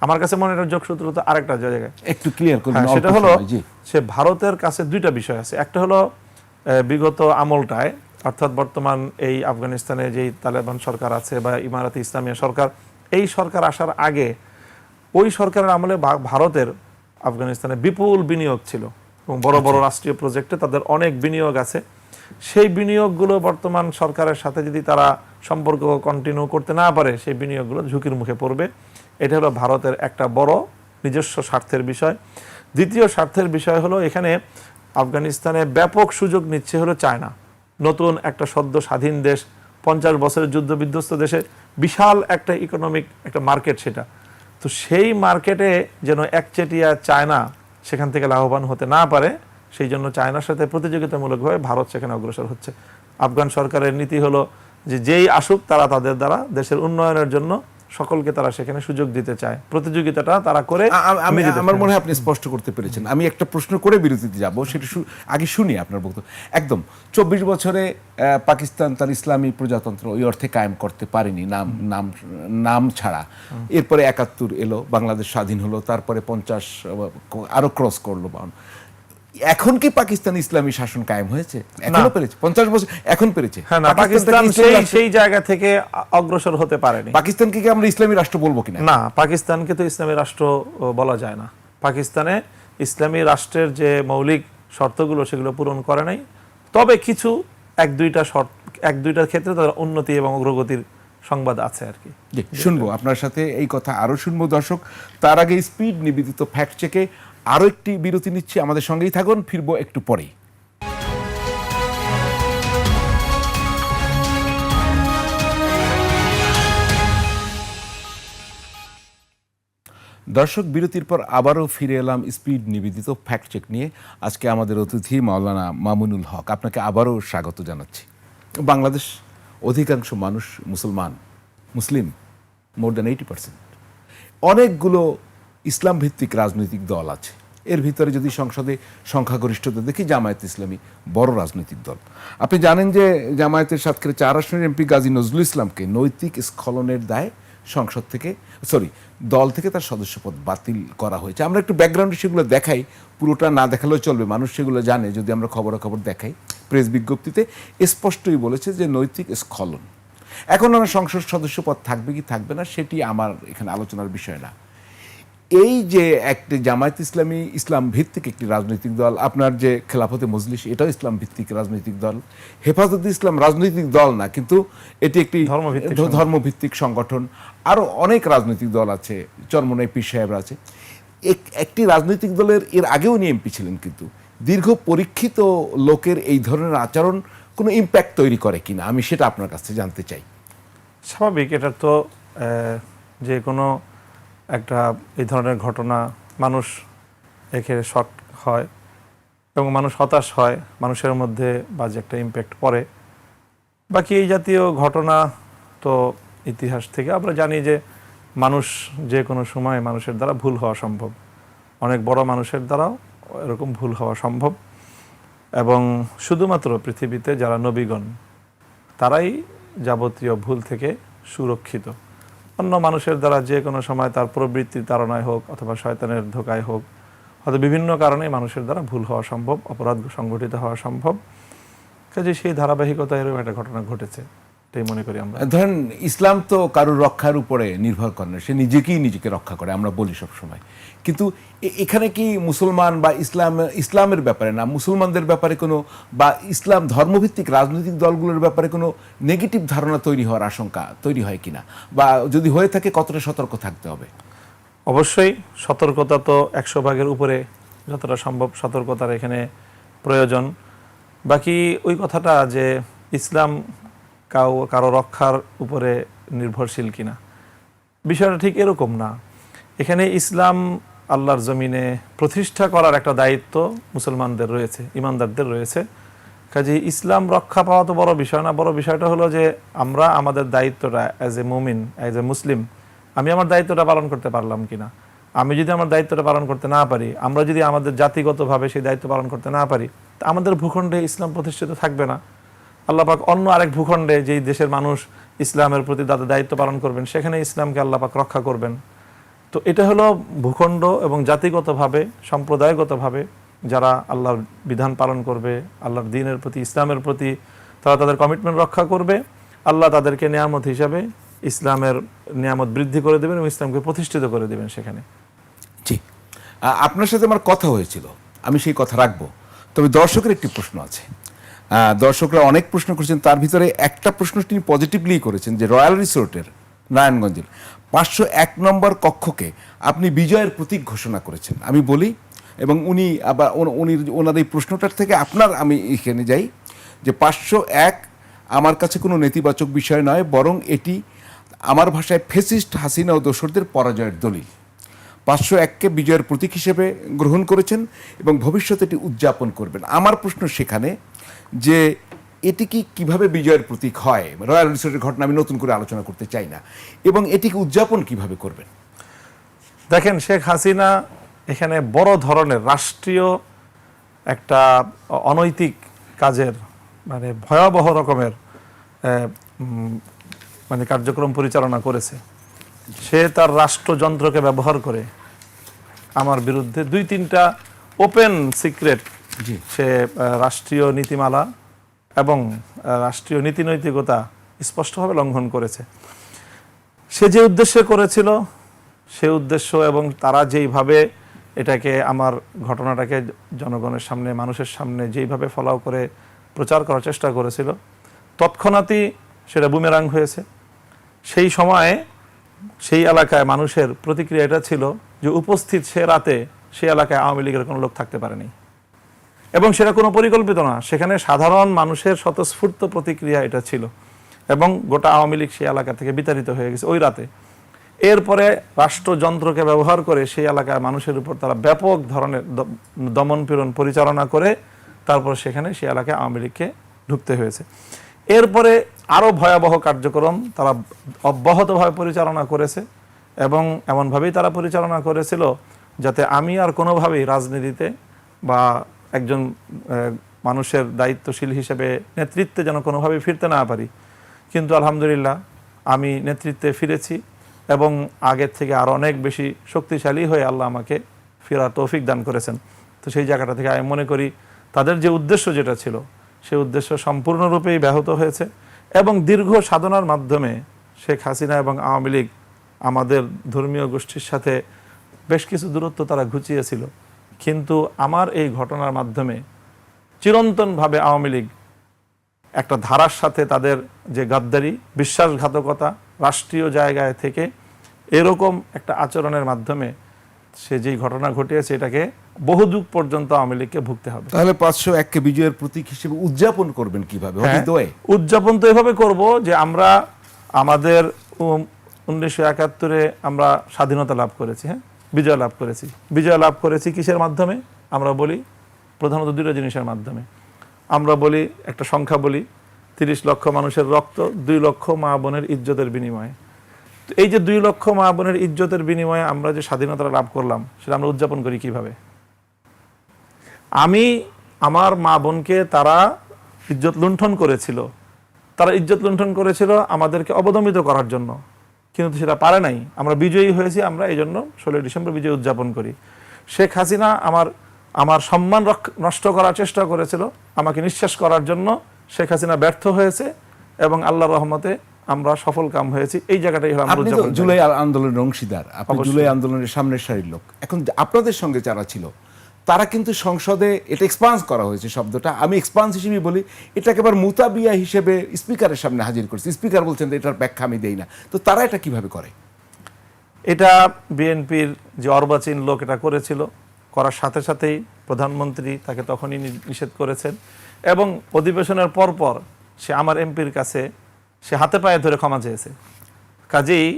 আমার কাছে মনে হয় যোগসূত্র তো আরেকটা জায়গায় একটু ক্লিয়ার করুন। সেটা হলো, সে ভারতের কাছে দুইটা বিষয় আছে। একটা হলো বিগত আমলটায়, অর্থাৎ বর্তমান এই আফগানিস্তানে যেই তালেবান সরকার আছে বা ইমারাতে ইসলামিয়া সরকার, এই সরকার আসার আগে ওই সরকারের আমলে ভারতের আফগানিস্তানে বিপুল বিনিয়োগ ছিল, এবং বড় বড় রাষ্ট্রীয় প্রজেক্টে তাদের অনেক বিনিয়োগ আছে। সেই বিনিয়োগগুলো বর্তমান সরকারের সাথে যদি তারা সম্পর্ক কন্টিনিউ করতে না পারে, সেই বিনিয়োগগুলো ঝুঁকির মুখে পড়বে। এটা হলো ভারতের একটা বড় নিজস্ব স্বার্থের বিষয়। দ্বিতীয় স্বার্থের বিষয় হলো, এখানে আফগানিস্তানে ব্যাপক সুযোগ নিচ্ছে হলো চায়না। নতুন একটা সদ্য স্বাধীন দেশ, 50 বছরের যুদ্ধ বিধ্বস্ত দেশে বিশাল একটা ইকোনমিক একটা মার্কেট সেটা। তো সেই মার্কেটে যেন একচেটিয়া চায়না সেখান থেকে লাভবান হতে না পারে, সেই জন্য চায়নার সাথে প্রতিযোগিতামূলকভাবে ভারত সেখানে অগ্রসর হচ্ছে। আফগান সরকারের নীতি হলো যে যেই আসুক তারা তাদের দ্বারা দেশের উন্নয়নের জন্য সকলকে তারা সেখানে সুযোগ দিতে চায়, প্রতিযোগিতাটা তারা করে। আমার মনে হয় আপনি স্পষ্ট করতে পেরেছেন। আমি একটা প্রশ্ন করে বিরতিতে যাব, সেটা আগে শুনি আপনার বক্তব্য। একদম 24 বছরে পাকিস্তান তার ইসলামী প্রজাতন্ত্র ওই অর্থে কায়েম করতে পারেনি, নাম ছাড়া। এরপরে 71 এলো, বাংলাদেশ স্বাধীন হলো, তারপরে 50 আরো ক্রস করলো 52। এখন কি পাকিস্তান ইসলামী শাসন কায়েম হয়েছে? এখনো পেরেছে? 50 বছর এখন পেরেছে? হ্যাঁ, না, পাকিস্তান সেই জায়গা থেকে অগ্রসর হতে পারেনি। পাকিস্তানকে কি আমরা ইসলামী রাষ্ট্র বলবো কিনা? না, পাকিস্তানকে তো ইসলামী রাষ্ট্র বলা যায় না। পাকিস্তানে ইসলামী রাষ্ট্রের যে মৌলিক শর্তগুলো, সেগুলো পূরণ করে নাই। তবে কিছু এক দুইটার ক্ষেত্রে তাদের উন্নতি এবং অগ্রগতির সংবাদ আছে আর কি। শুনবো আপনার সাথে এই কথা, আরো শুনবো দর্শক। তার আগে স্পিড নিবেদিত ফ্যাক্ট চেকে আরো একটি বিরতি নিচ্ছি, আমাদের সঙ্গেই থাকুন, ফিরবো একটু পরেই। দর্শক, বিরতির পর আবারও ফিরে এলাম স্পিড নিবেদিত ফ্যাক্ট চেক নিয়ে। আজকে আমাদের অতিথি মাওলানা মামুনুল হক, আপনাকে আবারও স্বাগত জানাচ্ছি। বাংলাদেশ অধিকাংশ মানুষ মুসলিম, মোর দ্যান 80%। অনেকগুলো ইসলাম ভিত্তিক রাজনৈতিক দল আছে। এর ভিতরে যদি সংসদে সংখ্যাগরিষ্ঠতা দেখি, জামায়াত ইসলামী বড় রাজনৈতিক দল। আপনি জানেন যে জামায়াতের সাতক্ষীরা 4 আসনের এমপি গাজী নজরুল ইসলামকে নৈতিক স্খলনের দায়ে সংসদ থেকে দল থেকে তার সদস্যপদ বাতিল করা হয়েছে। আমরা একটু ব্যাকগ্রাউন্ডে সেগুলো দেখাই, পুরোটা না দেখালেও চলবে, মানুষ সেগুলো জানে যদি আমরা খবরাখবর দেখাই। প্রেস বিজ্ঞপ্তিতে স্পষ্টই বলেছে যে নৈতিক স্খলন। এখন আমার সংসদ সদস্যপদ থাকবে কি থাকবে না সেটি আমার এখানে আলোচনার বিষয় না। এই যে একটি জামায়াত ইসলামী ইসলাম ভিত্তিক একটি রাজনৈতিক দল, আপনার যে খেলাফতে মজলিস এটাও ইসলাম ভিত্তিক রাজনৈতিক দল, হেফাজতে ইসলাম রাজনৈতিক দল না, কিন্তু এটি একটি ধর্মভিত্তিক সংগঠন। আরও অনেক রাজনৈতিক দল আছে, চরমনাই পীর সাহেবরা আছে। একটি রাজনৈতিক দলের এর আগেও উনি এমপি ছিলেন, কিন্তু দীর্ঘ পরীক্ষিত লোকের এই ধরনের আচরণ কোনো ইম্প্যাক্ট তৈরি করে কিনা আমি সেটা আপনার কাছে জানতে চাই। স্বাভাবিক, এটা তো যে কোনো একটা এই ধরনের ঘটনা মানুষ একে শক হয় এবং মানুষ হতাশ হয়, মানুষের মধ্যে বাজে একটা ইম্প্যাক্ট পড়ে। বাকি এই জাতীয় ঘটনা তো ইতিহাস থেকে আমরা জানি যে মানুষ যে কোনো সময় মানুষের দ্বারা ভুল হওয়া সম্ভব, অনেক বড় মানুষের দ্বারাও এরকম ভুল হওয়া সম্ভব। এবং শুধুমাত্র পৃথিবীতে যারা নবীগণ তারাই যাবতীয় ভুল থেকে সুরক্ষিত। অন্য মানুষের দ্বারা যে কোনো সময় তার প্রবৃত্তির তাড়নায় হোক অথবা শয়তানের ধোকায় হোক, হয়তো বিভিন্ন কারণে মানুষের দ্বারা ভুল হওয়া সম্ভব, অপরাধ সংঘটিত হওয়া সম্ভব। কাজে সেই ধারাবাহিকতায় এরকম একটা ঘটনা ঘটেছে, এটাই মনে করি আমরা। ধরেন ইসলাম তো কারোর রক্ষার উপরে নির্ভর করে না, সে নিজেকে রক্ষা করে, আমরা বলি সব সময়। কিন্তু এখানে কি মুসলমান বা ইসলামের ব্যাপারে না, মুসলমানদের ব্যাপারে কোনো বা ইসলাম ধর্মভিত্তিক রাজনৈতিক দলগুলোর ব্যাপারে কোনো নেগেটিভ ধারণা তৈরি হওয়ার আশঙ্কা তৈরি হয় কিনা, বা যদি হয়ে থাকে কতটা সতর্ক থাকতে হবে? অবশ্যই সতর্কতা তো 100 ভাগের উপরে যতটা সম্ভব সতর্কতার এখানে প্রয়োজন। বাকি ওই কথাটা যে ইসলাম কারো রক্ষার উপরে নির্ভরশীল কিনা, বিষয়টা ঠিক এরকম না। এখানে ইসলাম আল্লাহর জমিনে প্রতিষ্ঠা করার একটা দায়িত্ব মুসলমানদের রয়েছে, ইমানদারদের রয়েছে। কাজে ইসলাম রক্ষা পাওয়া তো বড় বিষয় না, বড় বিষয়টা হলো যে আমরা আমাদের দায়িত্বটা অ্যাজ এ মুমিন, অ্যাজ এ মুসলিম, আমি আমার দায়িত্বটা পালন করতে পারলাম কিনা। আমি যদি আমার দায়িত্বটা পালন করতে না পারি, আমরা যদি আমাদের জাতিগতভাবে সেই দায়িত্ব পালন করতে না পারি, আমাদের ভূখণ্ডে ইসলাম প্রতিষ্ঠিত থাকবে না। আল্লাহ পাক অন্য আরেক ভূখণ্ডে যেই দেশের মানুষ ইসলামের প্রতি তাদের দায়িত্ব পালন করবেন, সেখানে ইসলামকে আল্লাহ পাক রক্ষা করবেন। তো এটা হলো ভূখণ্ড এবং জাতিগতভাবে, সম্প্রদায়গতভাবে যারা আল্লাহর বিধান পালন করবে, আল্লাহর দ্বীনের প্রতি, ইসলামের প্রতি তারা তাদের কমিটমেন্ট রক্ষা করবে, আল্লাহ তাদেরকে নিয়ামত হিসাবে ইসলামের নিয়ামত বৃদ্ধি করে দেবেন এবং ইসলামকে প্রতিষ্ঠিত করে দেবেন সেখানে। জি, আপনার সাথে আমার কথা হয়েছিল, আমি সেই কথা রাখবো। তবে দর্শকের একটি প্রশ্ন আছে, দর্শকরা অনেক প্রশ্ন করেছেন, তার ভিতরে একটা প্রশ্ন তিনি পজিটিভলি করেছেন যে রয়্যাল রিসোর্টের নারায়ণগঞ্জের 501 নম্বর কক্ষকে আপনি বিজয়ের প্রতীক ঘোষণা করেছেন। আমি বলি, এবং উনি আবার ওনার এই প্রশ্নটার থেকে আমি এখানে যাই যে 501 আমার কাছে কোনো নেতিবাচক বিষয় নয়, বরং এটি আমার ভাষায় ফেসিস্ট হাসিনা ও দোসরদের পরাজয়ের দলিল। 501কে বিজয়ের প্রতীক হিসেবে গ্রহণ করেছেন এবং ভবিষ্যতে এটি উদযাপন করবেন। আমার প্রশ্ন সেখানে যে এটি কিভাবে বিজয়ের প্রতীক হয়? রয়্যাল রিসোর্টের ঘটনা আমি নতুন করে আলোচনা করতে চাই না, এবং এটিকে উদযাপন কিভাবে করবেন? দেখেন, শেখ হাসিনা এখানে বড় ধরনের রাষ্ট্রীয় একটা অনৈতিক কাজের মানে ভয়াবহ রকমের মানে কার্যক্রম পরিচালনা করেছে। সে তার রাষ্ট্রযন্ত্রকে ব্যবহার করে আমার বিরুদ্ধে 2-3টা ওপেন সিক্রেট সে রাষ্ট্রীয় নীতিমালা এবং রাষ্ট্রীয় নীতিনৈতিকতা স্পষ্টভাবে লঙ্ঘন করেছে। সে যে উদ্দেশ্যে করেছিল সে উদ্দেশ্য এবং তারা যেইভাবে এটাকে আমার ঘটনাটাকে জনগণের সামনে, মানুষের সামনে যেইভাবে ফলাও করে প্রচার করার চেষ্টা করেছিল, তৎক্ষণাৎই সেটা বুমেরাং হয়েছে। সেই সময়ে সেই এলাকায় মানুষের প্রতিক্রিয়া এটা ছিল যে উপস্থিত সে রাতে সেই এলাকায় আওয়ামী লীগের কোনো লোক থাকতে পারেনি, এবং সেটা কোনো পরিকল্পিত না, সেখানে সাধারণ মানুষের স্বতঃস্ফূর্ত প্রতিক্রিয়া এটা ছিল, এবং গোটা আওয়ামী লীগ সেই এলাকা থেকে বিতাড়িত হয়ে গেছে ওই রাতে। এরপরে রাষ্ট্রযন্ত্রকে ব্যবহার করে সেই এলাকায় মানুষের উপর তারা ব্যাপক ধরনের দমনপীড়ন পরিচালনা করে তারপর সেখানে সেই এলাকায় আওয়ামী লীগকে ঢুকতে হয়েছে। এরপরে আরও ভয়াবহ কার্যক্রম তারা অব্যাহতভাবে পরিচালনা করেছে এবং এমনভাবেই তারা পরিচালনা করেছিল যাতে আমি আর কোনোভাবেই রাজনীতিতে বা একজন মানুষের দায়িত্বশীল হিসেবে নেতৃত্বে যেন কোনোভাবেই ফিরতে না পারি। কিন্তু আলহামদুলিল্লাহ আমি নেতৃত্বে ফিরেছি এবং আগের থেকে আরও অনেক বেশি শক্তিশালী হয়ে আল্লাহ আমাকে ফেরার তৌফিক দান করেছেন। তো সেই জায়গাটা থেকে আমি মনে করি তাদের যে উদ্দেশ্য যেটা ছিল সেই উদ্দেশ্য সম্পূর্ণরূপেই ব্যাহত হয়েছে এবং দীর্ঘ সাধনার মাধ্যমে শেখ হাসিনা এবং আওয়ামী লীগ আমাদের ধর্মীয় গোষ্ঠীর সাথে বেশ কিছু দূরত্ব তারা ঘুচিয়েছিল, কিন্তু আমার এই ঘটনার মাধ্যমে চিরন্তনভাবে আওয়ামী লীগ একটা ধারার সাথে তাদের যে গাদ্দারি, বিশ্বাসঘাতকতা, রাষ্ট্রীয় জায়গায় থেকে এরকম একটা আচরণের মাধ্যমে সে যেই ঘটনা ঘটিয়েছে এটাকে বহুযুগ পর্যন্ত আওয়ামী লীগকে ভুগতে হবে। তাহলে 501কে বিজয়ের প্রতীক হিসেবে উদযাপন করবেন কিভাবে? হ্যাঁ, উদযাপন তো এভাবে করব যে আমরা আমাদের 1971-এ আমরা স্বাধীনতা লাভ করেছি, হ্যাঁ, বিজয় লাভ করেছি। বিজয় লাভ করেছি কিসের মাধ্যমে? আমরা বলি প্রধানত দুটো জিনিসের মাধ্যমে। আমরা বলি একটা সংখ্যা বলি, 30 লক্ষ মানুষের রক্ত, 2 লক্ষ মা বোনের ইজ্জতের বিনিময়ে। তো এই যে 2 লক্ষ মা বোনের ইজ্জতের বিনিময়ে আমরা যে স্বাধীনতা লাভ করলাম সেটা আমরা উদযাপন করি কিভাবে? আমার মা বোনকে তারা ইজ্জত লুণ্ঠন করেছিল, তারা ইজ্জত লুণ্ঠন করেছিল আমাদেরকে অবদমিত করার জন্য, কিন্তু সেটা পারে নাই। আমরা বিজয়ী হয়েছি, আমরা এই জন্য 16 ডিসেম্বর বিজয় উদযাপন করি। শেখ হাসিনা আমার সম্মান নষ্ট করার চেষ্টা করেছিল, আমাকে নিঃশেষ করার জন্য শেখ হাসিনা ব্যর্থ হয়েছে এবং আল্লাহর রহমতে আমরা সফল কাম হয়েছি। এই জায়গাটাই হলো আমরা উদযাপন। জুলাই আন্দোলনের অংশীদার, আপনি জুলাই আন্দোলনের সামনের সারির লোক। এখন আপনাদের সঙ্গে যারা ছিল তারা কিন্তু সংসদে এটা এক্সপান্স করা হয়েছে, শব্দটা আমি এক্সপান্স হিসেবে বলি, এটাকে আবার মুতাবিয়া হিসেবে স্পিকারের সামনে হাজির করছে। স্পিকার বলছেন এটার ব্যাখ্যা আমি দেই না। তো তারা এটা কিভাবে করে? এটা বিএনপির যে অর্বাচীন লোক এটা করেছিল, করার সাথে সাথেই প্রধানমন্ত্রী তাকে তখনই নিষেধ করেছেন এবং অধিবেশনের পরপর সে আমার এমপির কাছে সে হাতে পায়ে ধরে ক্ষমা চেয়েছে। কাজেই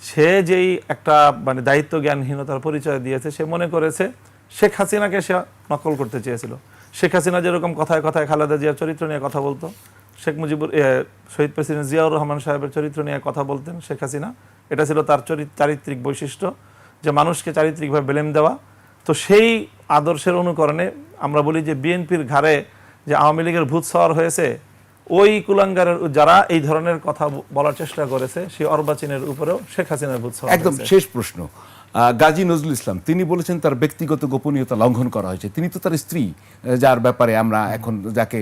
সে যেই একটা মানে দায়িত্ব জ্ঞানহীনতার পরিচয় দিয়েছে, সে মনে করেছে শেখ হাসিনাকে সে নকল করতে চেয়েছিল। শেখ হাসিনা যেরকম কথায় কথায় খালেদা জিয়ার চরিত্র নিয়ে কথা বলতো, শহীদ প্রেসিডেন্ট জিয়াউর রহমান সাহেবের চরিত্র নিয়ে কথা বলতেন শেখ হাসিনা, এটা ছিল তার চারিত্রিক বৈশিষ্ট্য, যে মানুষকে চারিত্রিকভাবে ব্লেম দেওয়া। তো সেই আদর্শের অনুকরণে আমরা বলি যে বিএনপির ঘাড়ে যে আওয়ামী লীগের ভূত সওয়ার হয়েছে, ওই কুলাঙ্গারের যারা এই ধরনের কথা বলার চেষ্টা করেছে সেই অর্বাচীনের উপরেও শেখ হাসিনার ভূত সওয়ার। একদম শেষ প্রশ্ন, গাজী নজরুল ইসলাম তিনি বলেছেন তার ব্যক্তিগত গোপনীয়তা লঙ্ঘন করা হয়েছে। তিনি তো তার স্ত্রী, যার ব্যাপারে আমরা এখন যাকে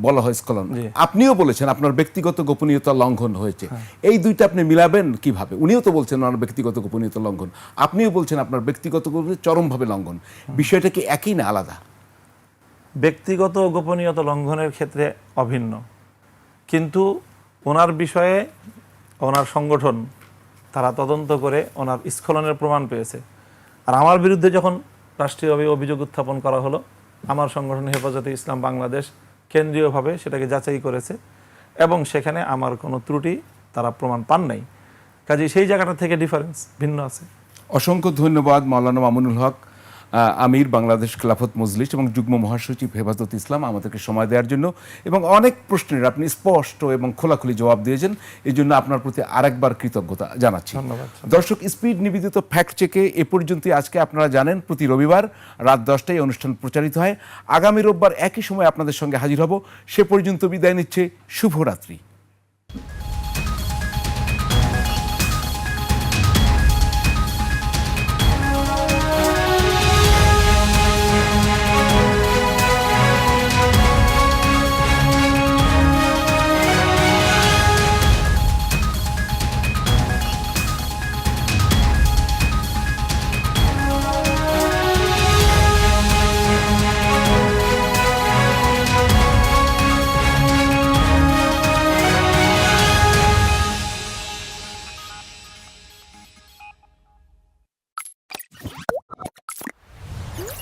বলা হয় স্কলন, আপনিও বলেছেন আপনার ব্যক্তিগত গোপনীয়তা লঙ্ঘন হয়েছে। এই দুইটা আপনি মিলাবেন কিভাবে? উনিও তো বলছেন ওনার ব্যক্তিগত গোপনীয়তা লঙ্ঘন, আপনিও বলছেন আপনার ব্যক্তিগত গোপনীয়তা চরমভাবে লঙ্ঘন। বিষয়টা কি একই না আলাদা? ব্যক্তিগত গোপনীয়তা লঙ্ঘনের ক্ষেত্রে অভিন্ন, কিন্তু ওনার বিষয়ে ওনার সংগঠন তারা তদন্ত করে ওনার স্খলনের প্রমাণ পেয়েছে। আর আমার বিরুদ্ধে যখন রাষ্ট্রীয়ভাবে অভিযোগ উত্থাপন করা হলো, আমার সংগঠন হেফাজতে ইসলাম বাংলাদেশ কেন্দ্রীয়ভাবে সেটাকে যাচাই করেছে এবং সেখানে আমার কোনো ত্রুটি তারা প্রমাণ পান নাই। কাজে সেই জায়গাটা থেকে ডিফারেন্স ভিন্ন আছে। অসংখ্য ধন্যবাদ মাওলানা মামুনুল হক, আমির বাংলাদেশ খেলাফত মজলিস এবং যুগ্ম মহাসচিব হেফাজত ইসলাম, আমাদেরকে সময় দেওয়ার জন্য এবং অনেক প্রশ্নের আপনি স্পষ্ট এবং খোলাখুলি জবাব দিয়েছেন। এই জন্য আপনার প্রতি আরেকবার কৃতজ্ঞতা জানাচ্ছি। ধন্যবাদ। দর্শক, স্পিড নিবেদিত ফ্যাক্ট চেকে এ পর্যন্তই। আজকে আপনারা জানেন প্রতি রবিবার রাত 10টায় অনুষ্ঠান প্রচারিত হয়। আগামী রোববার একই সময় আপনাদের সঙ্গে হাজির হব। সে পর্যন্ত বিদায় নিচ্ছে। শুভরাত্রি।